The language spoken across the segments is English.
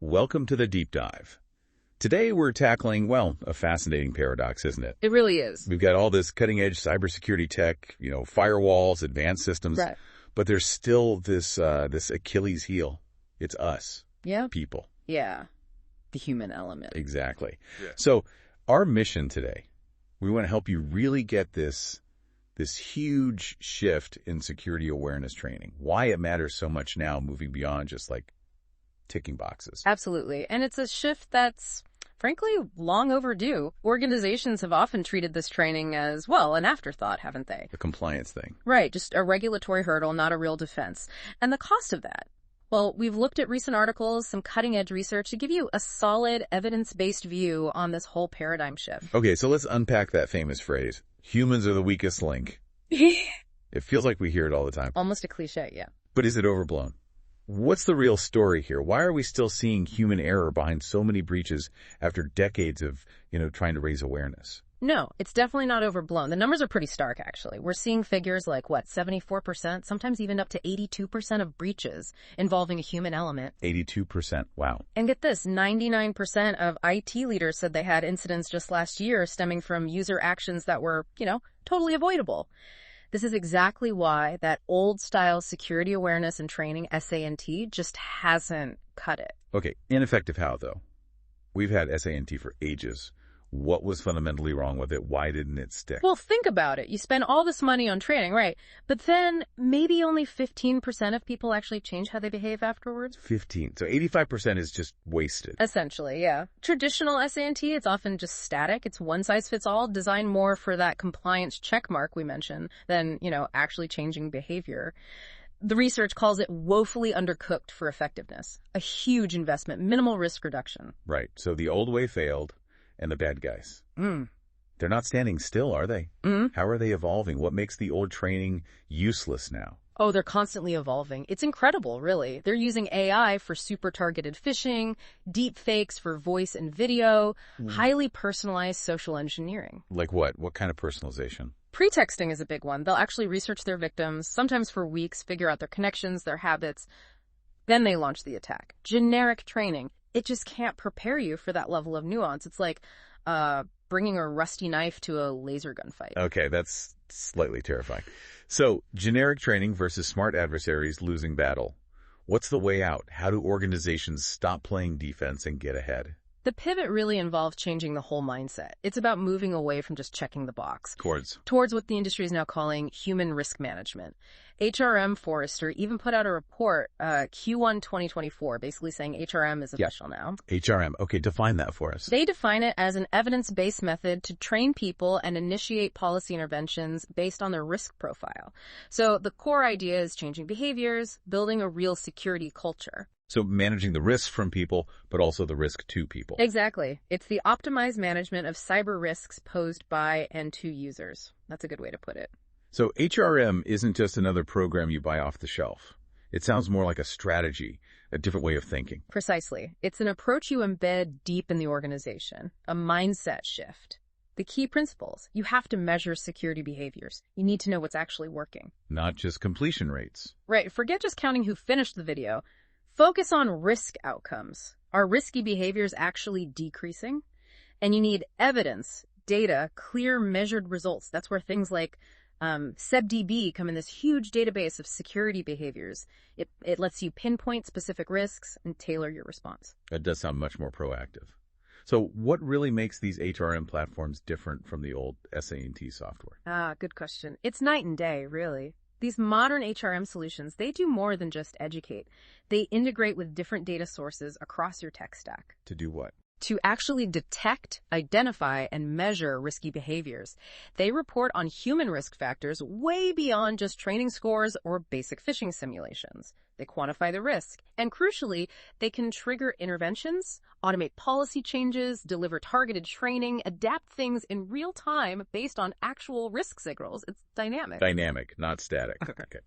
Welcome to the Deep Dive. Today we're tackling, well, a fascinating paradox, isn't it? It really is. We've got all this cutting-edge cybersecurity tech, firewalls, advanced systems, Right. but there's still this Achilles heel. It's us, Yeah. people. Yeah. The human element. Exactly. Yeah. So our mission today, we want to help you really get this huge shift in security awareness training, why it matters so much now, moving beyond just like ticking boxes. Absolutely. And it's a shift that's, frankly, long overdue. Organizations have often treated this training as, well, an afterthought, haven't they? The compliance thing. Right. Just a regulatory hurdle, not a real defense. And the cost of that. Well, we've looked at recent articles, some cutting-edge research to give you a solid, evidence-based view on this whole paradigm shift. Okay, so let's unpack that famous phrase. Humans are the weakest link. It feels like we hear it all the time. Almost a cliche, yeah. But is it overblown? What's the real story here? Why are we still seeing human error behind so many breaches after decades of, trying to raise awareness? No, it's definitely not overblown. The numbers are pretty stark, actually. We're seeing figures like, 74%, sometimes even up to 82% of breaches involving a human element. 82%. Wow. And get this, 99% of IT leaders said they had incidents just last year stemming from user actions that were, totally avoidable. This is exactly why that old-style security awareness and training, SANT, just hasn't cut it. Okay, ineffective how, though? We've had SANT for ages. What was fundamentally wrong with it? Why didn't it stick? Well, think about it. You spend all this money on training, right? But then maybe only 15% of people actually change how they behave afterwards. 15. So 85% is just wasted. Essentially, yeah. Traditional SANT, it's often just static. It's one size fits all, designed more for that compliance check mark we mentioned than, actually changing behavior. The research calls it woefully undercooked for effectiveness. A huge investment, minimal risk reduction. Right. So the old way failed. And the bad guys. They're not standing still, are they? How are they evolving? What makes the old training useless now? Oh, they're constantly evolving. It's incredible, really. They're using AI for super targeted phishing, deep fakes for voice and video, highly personalized social engineering. Like what? What kind of personalization? Pretexting is a big one. They'll actually research their victims, sometimes for weeks, figure out their connections, their habits. Then they launch the attack. Generic training. It just can't prepare you for that level of nuance. It's like bringing a rusty knife to a laser gun fight. Okay, that's slightly terrifying. So, generic training versus smart adversaries losing battle. What's the way out? How do organizations stop playing defense and get ahead? The pivot really involves changing the whole mindset. It's about moving away from just checking the box. Towards what the industry is now calling human risk management. HRM Forrester even put out a report, Q1 2024, basically saying HRM is official now. HRM. Okay, define that for us. They define it as an evidence-based method to train people and initiate policy interventions based on their risk profile. So the core idea is changing behaviors, building a real security culture. So managing the risks from people, but also the risk to people. Exactly. It's the optimized management of cyber risks posed by and to users. That's a good way to put it. So HRM isn't just another program you buy off the shelf. It sounds more like a strategy, a different way of thinking. Precisely. It's an approach you embed deep in the organization, a mindset shift. The key principles: you have to measure security behaviors. You need to know what's actually working. Not just completion rates. Right. Forget just counting who finished the video. Focus on risk outcomes. Are risky behaviors actually decreasing? And you need evidence, data, clear measured results. That's where things like SebDB come in, this huge database of security behaviors. It lets you pinpoint specific risks and tailor your response. That does sound much more proactive. So what really makes these HRM platforms different from the old SANT software? Good question. It's night and day, really. These modern HRM solutions, they do more than just educate. They integrate with different data sources across your tech stack. To do what? To actually detect, identify, and measure risky behaviors. They report on human risk factors way beyond just training scores or basic phishing simulations. They quantify the risk. And crucially, they can trigger interventions, automate policy changes, deliver targeted training, adapt things in real time based on actual risk signals. It's dynamic. Dynamic, not static. Okay.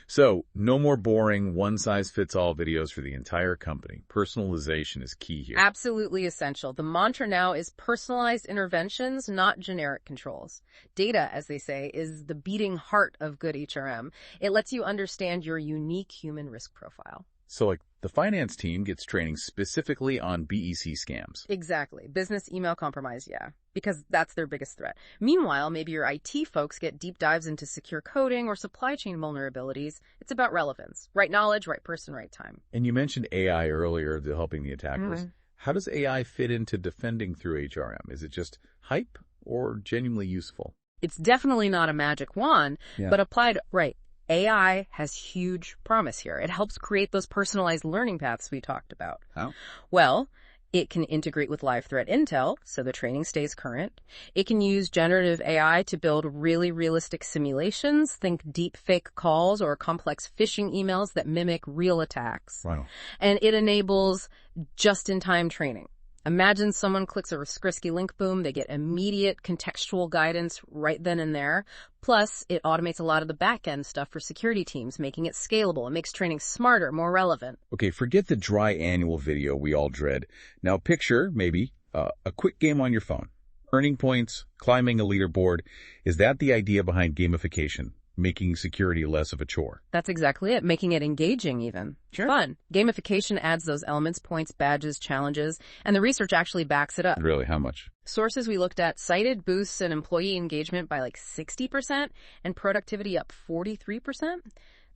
So, no more boring, one-size-fits-all videos for the entire company. Personalization is key here. Absolutely essential. The mantra now is personalized interventions, not generic controls. Data, as they say, is the beating heart of good HRM. It lets you understand your unique human risk profile. So, like, the finance team gets training specifically on BEC scams. Exactly. Business email compromise, yeah, because that's their biggest threat. Meanwhile, maybe your IT folks get deep dives into secure coding or supply chain vulnerabilities. It's about relevance. Right knowledge, right person, right time. And you mentioned AI earlier, helping the attackers. Mhm. How does AI fit into defending through HRM? Is it just hype or genuinely useful? It's definitely not a magic wand, Yeah. but applied right. AI has huge promise here. It helps create those personalized learning paths we talked about. How? Well, it can integrate with live threat intel, so the training stays current. It can use generative AI to build really realistic simulations, think deep fake calls or complex phishing emails that mimic real attacks. Wow. And it enables just-in-time training. Imagine someone clicks a risky link, boom, they get immediate contextual guidance right then and there. Plus, it automates a lot of the back-end stuff for security teams, making it scalable. It makes training smarter, more relevant. Okay, forget the dry annual video we all dread. Now picture, maybe, a quick game on your phone. Earning points, climbing a leaderboard. Is that the idea behind gamification? Making security less of a chore? That's exactly it, making it engaging even. Sure. Fun. Gamification adds those elements, points, badges, challenges, and the research actually backs it up. Really, how much? Sources we looked at cited boosts in employee engagement by like 60% and productivity up 43%.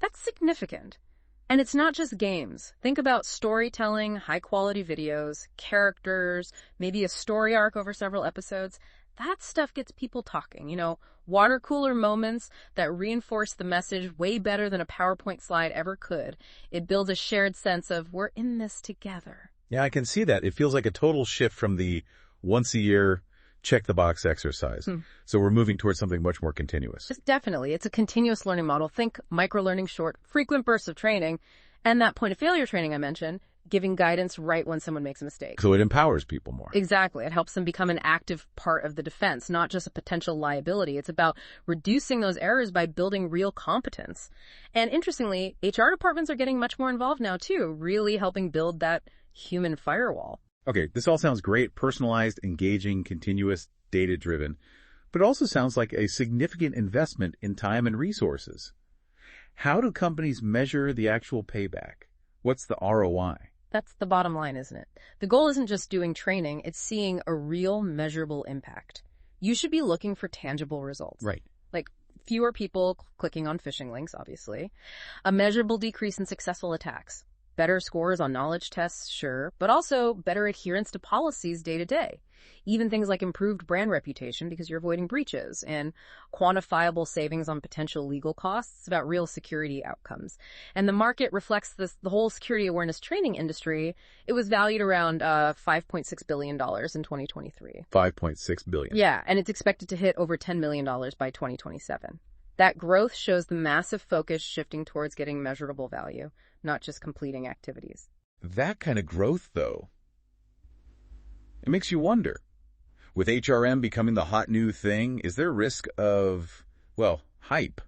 That's significant. And it's not just games. Think about storytelling, high-quality videos, characters, maybe a story arc over several episodes. That stuff gets people talking, water cooler moments that reinforce the message way better than a PowerPoint slide ever could. It builds a shared sense of we're in this together. Yeah, I can see that. It feels like a total shift from the once-a-year check-the-box exercise. So we're moving towards something much more continuous. Definitely. It's a continuous learning model. Think micro-learning, short, frequent bursts of training, and that point-of-failure training I mentioned, giving guidance right when someone makes a mistake. So it empowers people more. Exactly. It helps them become an active part of the defense, not just a potential liability. It's about reducing those errors by building real competence. And interestingly, HR departments are getting much more involved now too, really helping build that human firewall. Okay, this all sounds great, personalized, engaging, continuous, data-driven, but it also sounds like a significant investment in time and resources. How do companies measure the actual payback? What's the ROI? That's the bottom line, isn't it? The goal isn't just doing training, it's seeing a real measurable impact. You should be looking for tangible results. Right. Like fewer people clicking on phishing links, obviously. A measurable decrease in successful attacks. Better scores on knowledge tests, sure, but also better adherence to policies day to day. Even things like improved brand reputation because you're avoiding breaches and quantifiable savings on potential legal costs. It's about real security outcomes. And the market reflects this, the whole security awareness training industry. It was valued around $5.6 billion in 2023. $5.6 billion. Yeah, and it's expected to hit over $10 million by 2027. That growth shows the massive focus shifting towards getting measurable value, not just completing activities. That kind of growth, though, it makes you wonder. With HRM becoming the hot new thing, is there a risk of, hype?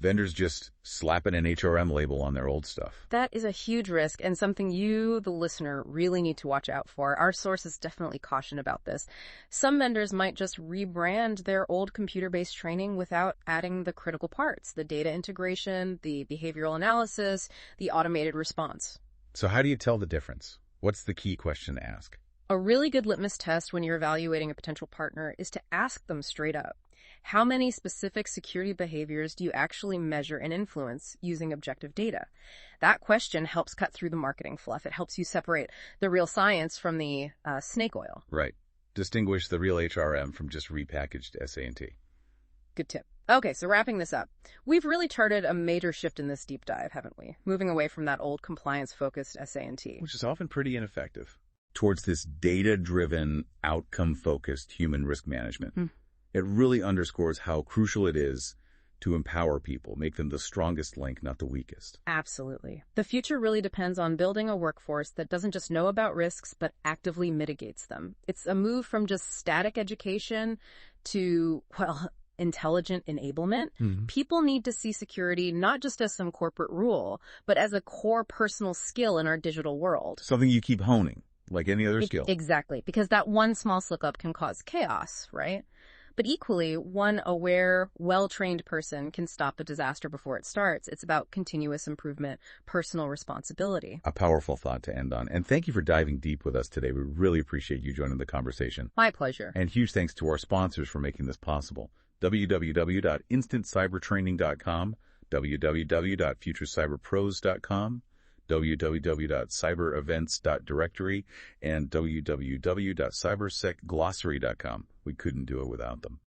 Vendors just slapping an HRM label on their old stuff. That is a huge risk and something you, the listener, really need to watch out for. Our sources definitely caution about this. Some vendors might just rebrand their old computer-based training without adding the critical parts, the data integration, the behavioral analysis, the automated response. So how do you tell the difference? What's the key question to ask? A really good litmus test when you're evaluating a potential partner is to ask them straight up. How many specific security behaviors do you actually measure and influence using objective data? That question helps cut through the marketing fluff. It helps you separate the real science from the snake oil. Right. Distinguish the real HRM from just repackaged SA&T. Good tip. Okay, so wrapping this up, we've really charted a major shift in this deep dive, haven't we? Moving away from that old compliance-focused SA&T. Which is often pretty ineffective. Towards this data-driven, outcome-focused human risk management. It really underscores how crucial it is to empower people, make them the strongest link, not the weakest. Absolutely. The future really depends on building a workforce that doesn't just know about risks, but actively mitigates them. It's a move from just static education to, intelligent enablement. People need to see security not just as some corporate rule, but as a core personal skill in our digital world. Something you keep honing, like any other skill. Exactly, because that one small slip-up can cause chaos, right? But equally, one aware, well-trained person can stop a disaster before it starts. It's about continuous improvement, personal responsibility. A powerful thought to end on. And thank you for diving deep with us today. We really appreciate you joining the conversation. My pleasure. And huge thanks to our sponsors for making this possible. www.instantcybertraining.com, www.futurecyberpros.com, www.cyberevents.directory, and www.cybersecglossary.com. We couldn't do it without them.